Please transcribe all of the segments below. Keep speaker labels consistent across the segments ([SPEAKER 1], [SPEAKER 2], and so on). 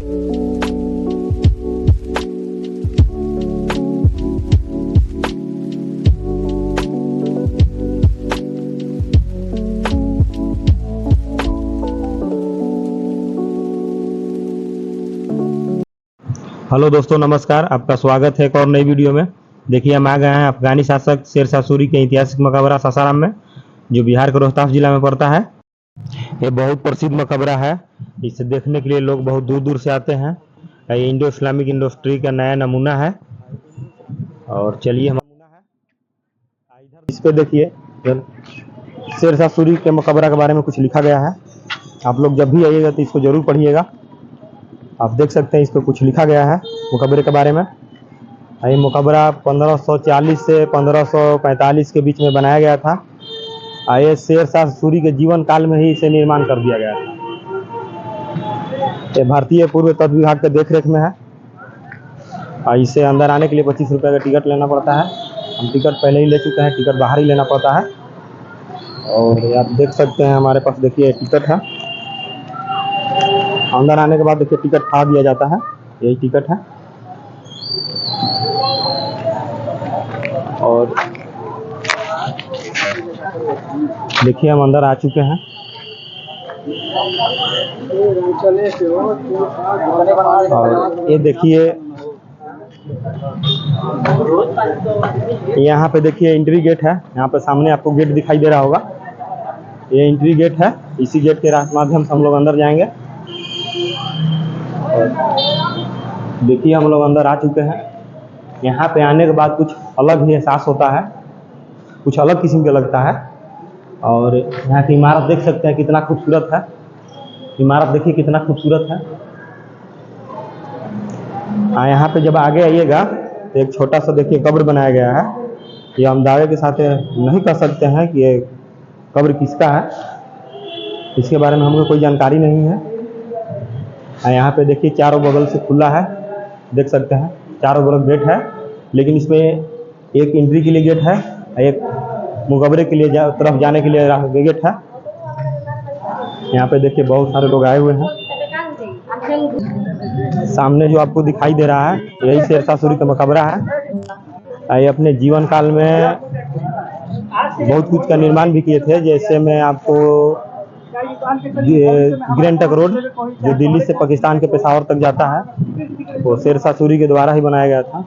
[SPEAKER 1] Hello दोस्तों, नमस्कार। आपका स्वागत है एक और नई वीडियो में। देखिए, हम आ गए हैं अफगानी शासक शेरशाह सूरी के ऐतिहासिक मकबरा सासाराम में, जो बिहार के रोहतास जिला में पड़ता है। ये बहुत प्रसिद्ध मकबरा है। इसे देखने के लिए लोग बहुत दूर दूर से आते हैं। ये इंडो इस्लामिक इंडस्ट्री का नया नमूना है। और चलिए, हम इधर इस पे देखिए, शेरशाह सूरी के मकबरा के बारे में कुछ लिखा गया है। आप लोग जब भी आइएगा तो इसको जरूर पढ़िएगा। आप देख सकते हैं, इस पर कुछ लिखा गया है मकबरे के बारे में। ये मकबरा 1540 से 1545 के बीच में बनाया गया था। ये शेरशाह सूरी के जीवन काल में ही इसे निर्माण कर दिया गया था। ये भारतीय पूर्व तत्व विभाग के देखरेख में है। और इसे अंदर आने के लिए 25 रुपये का टिकट लेना पड़ता है। हम टिकट पहले ही ले चुके हैं, टिकट बाहर ही लेना पड़ता है। और आप देख सकते हैं, हमारे पास देखिए टिकट है। अंदर आने के बाद देखिए टिकट फाड़ दिया जाता है। यही टिकट है। और देखिए, हम अंदर आ चुके हैं। और ये देखिए, यहाँ पे देखिए एंट्री गेट है। यहाँ पे सामने आपको गेट दिखाई दे रहा होगा। ये एंट्री गेट है। इसी गेट के माध्यम से हम लोग अंदर जाएंगे। देखिए, हम लोग अंदर आ चुके हैं। यहाँ पे आने के बाद कुछ अलग ही एहसास होता है, कुछ अलग किस्म का लगता है। और यहाँ की इमारत देख सकते हैं कितना खूबसूरत है। इमारत देखिए कितना खूबसूरत है। यहाँ पे जब आगे आइएगा तो एक छोटा सा देखिए कब्र बनाया गया है। ये हम दावे के साथ नहीं कह सकते हैं कि ये कब्र किसका है। इसके बारे में हमको कोई जानकारी नहीं है। यहाँ पे देखिए चारों बगल से खुला है, देख सकते हैं चारों बगल गेट है। लेकिन इसमें एक एंट्री के लिए गेट है, एक मकबरे के लिए तरफ जाने के लिए गेट है। यहाँ पे देखिए बहुत सारे लोग आए हुए हैं। सामने जो आपको दिखाई दे रहा है, यही शेरशाह सूरी का मकबरा है। ये अपने जीवन काल में बहुत कुछ का निर्माण भी किए थे। जैसे मैं आपको ग्रैंड ट्रंक रोड, जो दिल्ली से पाकिस्तान के पेशावर तक जाता है, वो शेरशाह सूरी के द्वारा ही बनाया गया था।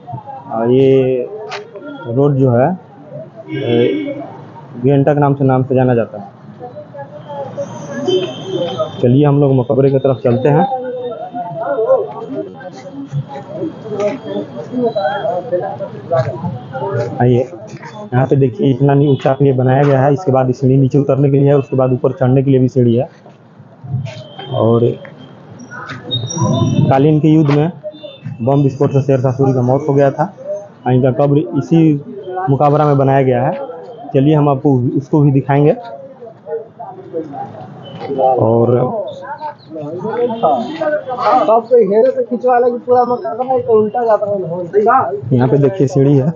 [SPEAKER 1] और ये रोड जो है ग्रैंड ट्रंक नाम से जाना जाता है। चलिए, हम लोग मकबरे की तरफ चलते हैं। आइए, यहाँ पे देखिए इतना ऊंचा पे बनाया गया है। इसके बाद सीढ़ी नीचे उतरने के लिए है, उसके बाद ऊपर चढ़ने के लिए भी सीढ़ी है। और कालीन के युद्ध में बम विस्फोट से शेरशाह सूरी का मौत हो गया था। इनका कब्र इसी मुकाबरा में बनाया गया है। चलिए, हम आपको उसको भी दिखाएंगे। और यहाँ पे देखिए सीढ़ी है।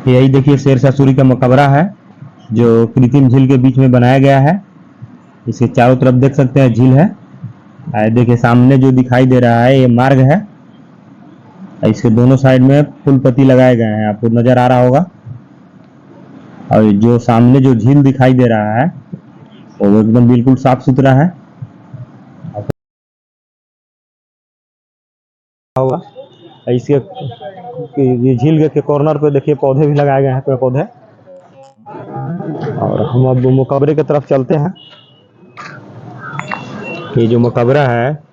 [SPEAKER 1] यही देखिए शेरशाह सूरी का मकबरा है, जो कृत्रिम झील के बीच में बनाया गया है। इसके चारों तरफ देख सकते हैं झील है। देखिए सामने जो दिखाई दे रहा है, ये मार्ग है। इसके दोनों साइड में फूल पत्ती लगाए गए हैं, आपको नजर आ रहा होगा। और जो सामने जो झील दिखाई दे रहा है, वो एकदम बिल्कुल साफ सुथरा है। होगा इसके झील के कॉर्नर पे देखिए पौधे भी लगाए गए हैं, पेड़ पौधे। और हम अब मकबरे की तरफ चलते हैं। ये जो मकबरा है,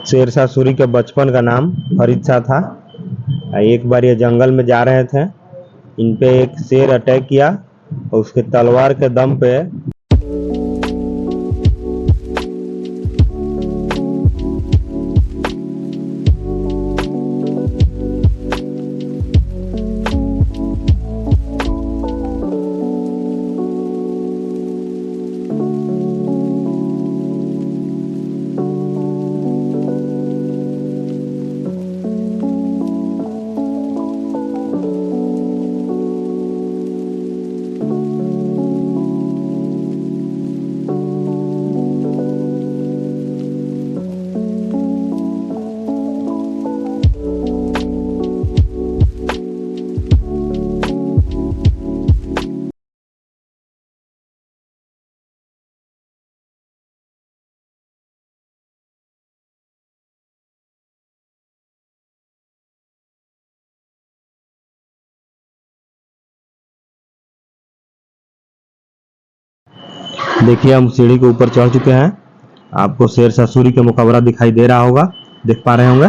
[SPEAKER 1] शेरशाह सूरी के बचपन का नाम फरीद शाह था। एक बार ये जंगल में जा रहे थे, इन पे एक शेर अटैक किया और उसके तलवार के दम पे देखिए हम सीढ़ी के ऊपर चढ़ चुके हैं। आपको शेरशाह सूरी का मकबरा दिखाई दे रहा होगा, देख पा रहे होंगे।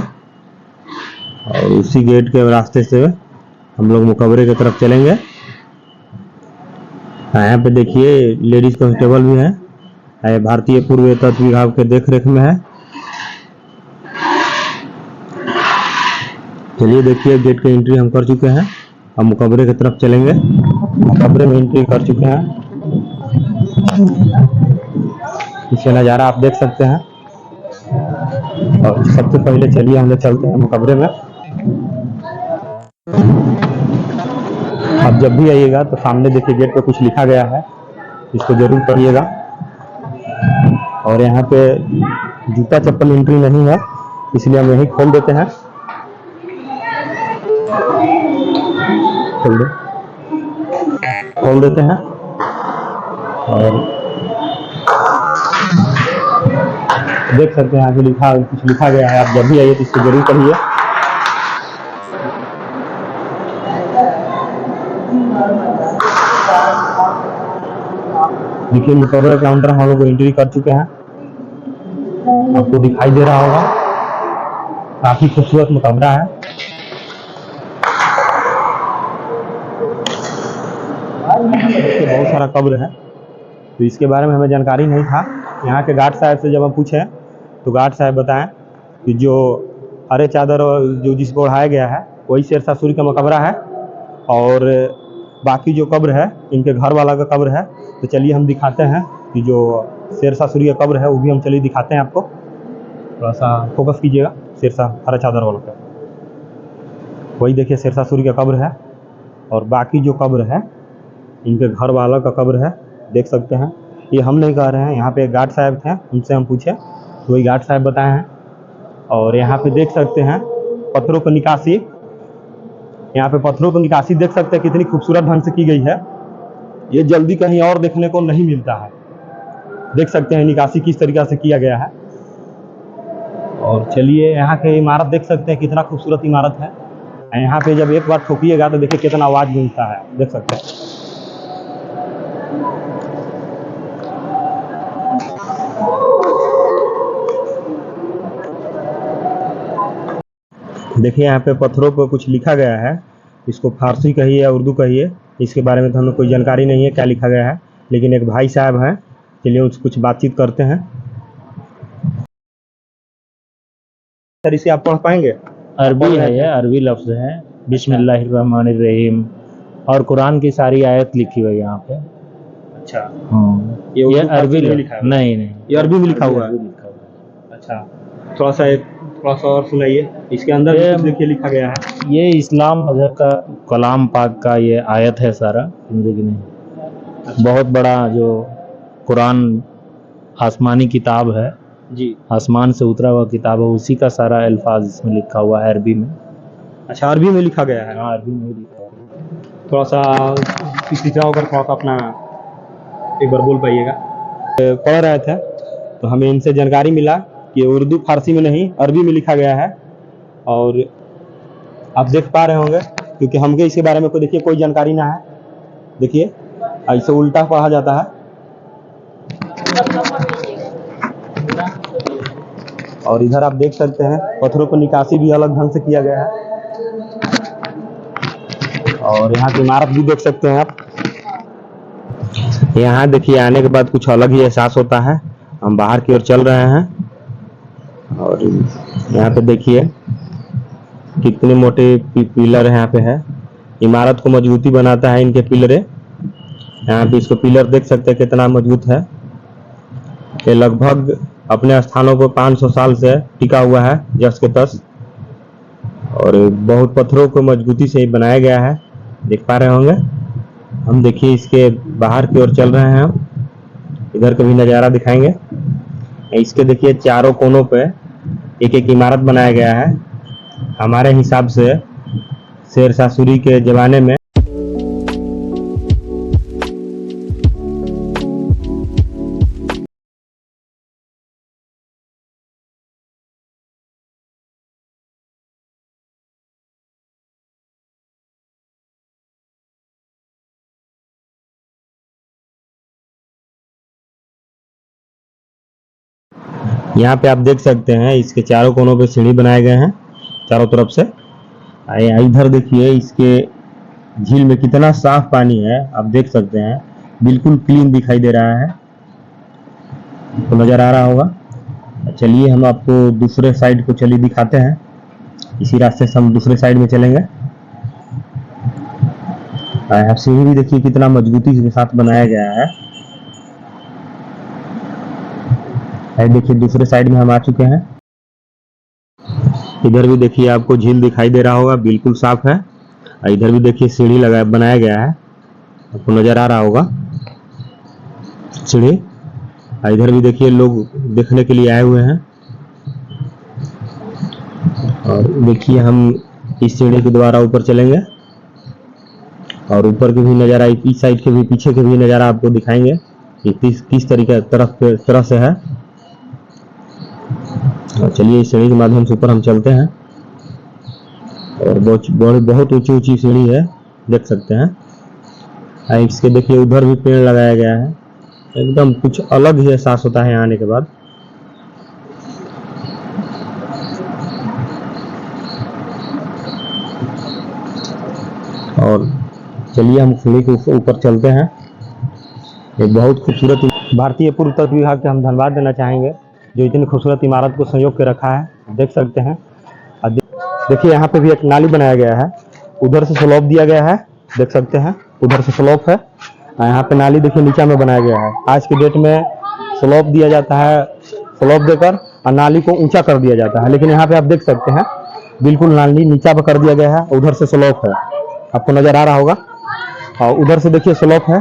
[SPEAKER 1] और उसी गेट के रास्ते से हम लोग मकबरे की तरफ चलेंगे। यहाँ पे देखिए लेडीज कांस्टेबल भी है, भारतीय पुरातत्व विभाग के देख रेख में है। चलिए देखिए गेट की एंट्री हम कर चुके हैं। अब मकबरे की तरफ चलेंगे। मकबरे में एंट्री कर चुके हैं। इसका नज़ारा आप देख सकते हैं। और सबसे पहले चलिए हम लोग चलते हैं मकबरे में। आप जब भी आइएगा तो सामने देखिए गेट पे कुछ लिखा गया है, इसको जरूर पढ़िएगा। और यहाँ पे जूता चप्पल एंट्री नहीं है, इसलिए हम यही खोल देते हैं। खोल देते हैं। और देख सकते हैं आगे कुछ लिखा गया है। आप जब भी आइए तो इसको जरूर पढ़िए। देखिए मकबरा काउंटर हम लोग एंट्री कर चुके हैं। आपको दिखाई दे रहा होगा, काफी खूबसूरत मकबरा है। बहुत सारा कब्र है, तो इसके बारे में हमें जानकारी नहीं था। यहाँ के गार्ड साहब से जब हम पूछे तो गार्ड साहब बताएं कि जो हरे चादर और जो जिसको ओढ़ाया गया है वही शेरशाह सूरी का मकबरा है। और बाकी जो कब्र है इनके घर वाला का कब्र है। तो चलिए हम दिखाते हैं कि जो शेरशाह सूरी का कब्र है वो भी हम चलिए दिखाते हैं आपको। थोड़ा सा फोकस कीजिएगा शेरशाह हरे चादर वालों पे। वही देखिए शेरशाह सूरी का कब्र है। और बाकी जो कब्र है इनके घर वाला का कब्र है, देख सकते हैं। ये हम नहीं कह रहे हैं, यहाँ पे एक गार्ड साहब थे, उनसे हम पूछे तो वही गार्ड साहब बताए हैं। और यहाँ पे देख सकते हैं पत्थरों की निकासी। यहाँ पे पत्थरों की निकासी देख सकते हैं कितनी खूबसूरत ढंग से की गई है। ये जल्दी कहीं और देखने को नहीं मिलता है। देख सकते हैं निकासी किस तरीका से किया गया है। और चलिए यहाँ के इमारत देख सकते हैं, कितना खूबसूरत इमारत है। यहाँ पे जब एक बार ठोकिएगा तो देखिए कितना आवाज मिलता है, देख सकते हैं। देखिए यहाँ पे पत्थरों पर कुछ लिखा गया है, इसको फारसी कहिए या उर्दू कहिए, इसके बारे में तो हमें कोई जानकारी नहीं है क्या लिखा गया है। लेकिन एक भाई साहब हैं, चलिए उससे कुछ बातचीत करते हैं। सर इसे आप पढ़ पाएंगे?
[SPEAKER 2] अरबी है, ये अरबी लफ्ज़ है। बिस्मिल्लाहिर्रहमानिर्रहीम। और कुरान की सारी आयत लिखी हुई है यहाँ पे।
[SPEAKER 1] अच्छा,
[SPEAKER 2] ये अरबी
[SPEAKER 1] में लिखा है?
[SPEAKER 2] नहीं,
[SPEAKER 1] ये अरबी में लिखा हुआ है। अच्छा, थोड़ा सा और सुनाइए। इसके अंदर भी कुछ देखिए लिखा गया है।
[SPEAKER 2] ये इस्लाम मज़हब का कलाम पाक का ये आयत है सारा, ज़िंदगी में। बहुत बड़ा जो कुरान आसमानी किताब है
[SPEAKER 1] जी,
[SPEAKER 2] आसमान से उतरा हुआ किताब है, उसी का सारा अल्फाज इसमें लिखा हुआ है अरबी में।
[SPEAKER 1] अच्छा अरबी में लिखा गया है।
[SPEAKER 2] हाँ, अरबी में लिखा हुआ है।
[SPEAKER 1] थोड़ा सा पिछड़ा होकर थोड़ा सा अपना एक बार बोल पाइएगा। पढ़ रहे थे तो हमें इनसे जानकारी मिला कि उर्दू फारसी में नहीं अरबी में लिखा गया है। और आप देख पा रहे होंगे, क्योंकि हमको इसके बारे में कोई देखिए कोई जानकारी ना है। देखिए ऐसे उल्टा पढ़ा जाता है। और इधर आप देख सकते हैं पत्थरों पर निकासी भी अलग ढंग से किया गया है। और यहाँ की इमारत भी देख सकते हैं आप। यहाँ देखिए आने के बाद कुछ अलग ही एहसास होता है। हम बाहर की ओर चल रहे हैं। और यहाँ पे देखिए कितने मोटे पिलर यहाँ पे है। इमारत को मजबूती बनाता है इनके पिलरे। यहाँ पे इसको पिलर देख सकते हैं कितना मजबूत है। ये लगभग अपने स्थानों पर 500 साल से टिका हुआ है, जस के तस। और बहुत पत्थरों को मजबूती से बनाया गया है, देख पा रहे होंगे। हम देखिए इसके बाहर की ओर चल रहे हैं। हम इधर का भी नज़ारा दिखाएंगे। इसके देखिए चारों कोनों पे एक एक इमारत बनाया गया है। हमारे हिसाब से शेरशाह सूरी के ज़माने में यहाँ पे आप देख सकते हैं इसके चारों कोनों पे सीढ़ी बनाए गए हैं चारों तरफ से। इधर देखिए इसके झील में कितना साफ पानी है, आप देख सकते हैं बिल्कुल क्लीन दिखाई दे रहा है, तो नजर आ रहा होगा। चलिए हम आपको दूसरे साइड को चलिए दिखाते हैं, इसी रास्ते से हम दूसरे साइड में चलेंगे। आप सीढ़ी भी देखिए कितना मजबूती के साथ बनाया गया है। देखिए दूसरे साइड में हम आ चुके हैं। इधर भी देखिए आपको झील दिखाई दे रहा होगा, बिल्कुल साफ है। इधर भी देखिए सीढ़ी बनाया गया है, आपको नजर आ रहा होगा सीढ़ी। इधर भी देखिए लोग देखने के लिए आए हुए हैं। और देखिए हम इस सीढ़ी के द्वारा ऊपर चलेंगे और ऊपर के भी नज़ारा, इस साइड के भी पीछे के भी नज़ारा आपको दिखाएंगे कि किस तरीके तरह से है। चलिए इस सीढ़ी के माध्यम से ऊपर हम चलते हैं और बहुत ऊंची ऊंची सीढ़ी है, देख सकते हैं। इसके देखिए उधर भी पेड़ लगाया गया है, एकदम कुछ अलग ही एहसास होता है आने के बाद। और चलिए हम सीढ़ी के ऊपर चलते हैं। एक बहुत खूबसूरत भारतीय पुरातत्व विभाग के हम धन्यवाद देना चाहेंगे जो इतनी खूबसूरत इमारत को संजो के रखा है, देख सकते हैं। देखिए यहाँ पे भी एक नाली बनाया गया है, उधर से स्लोप दिया गया है, देख सकते हैं उधर से स्लोप है। यहाँ पे नाली देखिए नीचा में बनाया गया है। आज के डेट में स्लोप दिया जाता है, स्लोप देकर और नाली को ऊंचा कर दिया जाता है, लेकिन यहाँ पे आप देख सकते हैं बिल्कुल नाली नीचा पर कर दिया गया है, उधर से स्लोप है, आपको नजर आ रहा होगा। और उधर से देखिए स्लोप है।